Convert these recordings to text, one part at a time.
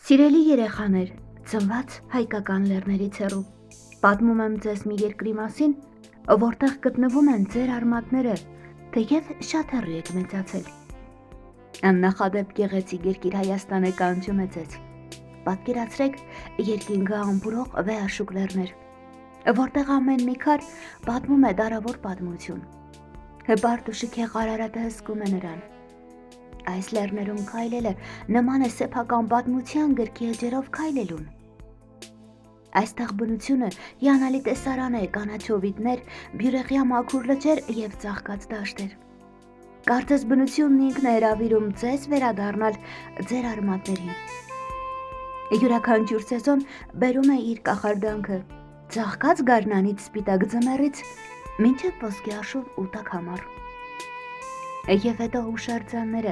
Սիրելի երեխաներ, ծնված հայկական լեռներից հեռու, պատմում եմ ձեզ մի երկրի մասին, որտեղ գտնվում են ձեր արմատները, թեև շատ հեռու եք մեծացել։ Աննախադեպ գեղեցիկ երկիր Հայաստանը կանչում է ձեզ։ Պատկերացրեք երկինքը ամբուրող վեհաշուկ լեռներ, որտեղ ամեն մի քար պատմում է դարավոր պատմություն։ Հպարտ ու շքեղ Արարատը հսկում է նրան։ Այս լեռներում քայլելը նման է սեփական պատմության գրքի էջերով քայլելուն։ Այստեղ բնությունը հիանալի տեսարան է, կանաչովիտներ, բյուրեղյա մաքուր լճեր և ծաղկած դաշտեր։ Կարծես բնությունն ինքն է հրավիրում ձեզ վերադառնալ ձեր արմատներին։ Յուրաքանչյուր սեզոն բերում է իր կախարդանքը, ծաղկած գարնանից սպիտակ ձմեռից մինչև ոսկե աշուն ու տաք ամառ։ Եվ հետո հուշարձանները,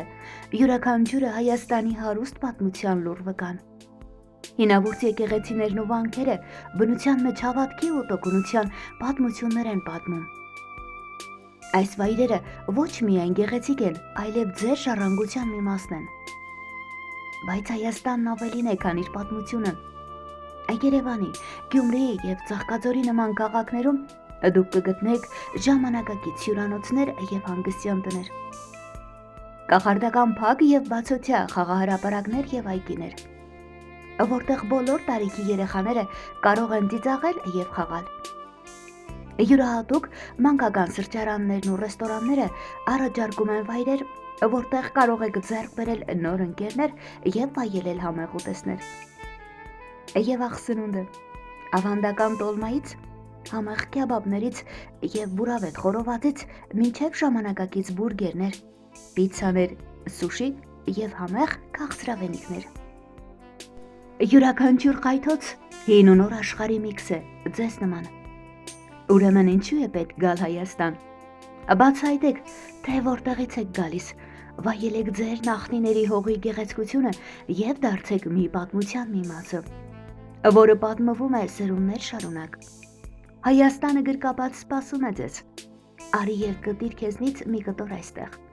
յուրաքանչյուրը Հայաստանի հարուստ պատմության լուր վկան։ Հինավուրց եկեղեցիներն ու վանքերը բնության մեջ հավատքի ու տոկունության պատմություններ են պատմում։ Այս վայրերը ոչ միայն գեղեցիկ են, այլև ձեր ժառանգության մի մասն են։ Բայց Հայաստանն ավելին է, քան իր պատմությունը։ Երևանի, Գյումրիի և Ծաղկաձորի նման քաղաքներում դուք կգտնեք ժամանակակից հյուրանոցներ և հանգստյան տներ, կախարդական փակ և բացօթյա խաղահրապարակներ և այգիներ, որտեղ բոլոր տարիքի երեխաները կարող են ծիծաղել և խաղալ։ Յուրահատուկ մանկական սրճարաններն ու ռեստորանները առաջարկում են վայրեր, որտեղ կարող եք ձեռք բերել նոր ընկերներ և վայելել համեղ ուտեստներ։ Եվ աղսնունդը, ավանդական տոլմայից, համեղ կեբաբներից և բուրավետ խորովածից մինչև ժամանակակից բուրգերներ, պիցցաներ, սուշի և համեղ քաղցրավենիքներ։ Յուրաքանչյուր խայթոց հին ու նոր աշխարհի միքս է ձեզ նման։ Ուրեմն ինչու է պետք գալ Հայաստան։ Բացահայտեք, թե որտեղից եք գալիս, վայելեք ձեր նախնիների հողի գեղեցկությունը և դարձեք մի պատմության մի մասը, որը պատմվում է սերունդներ շարունակ։ Հայաստանը գրկապած սպասում է ձեզ։ Արի և կտիր քեզնից մի կտոր այստեղ։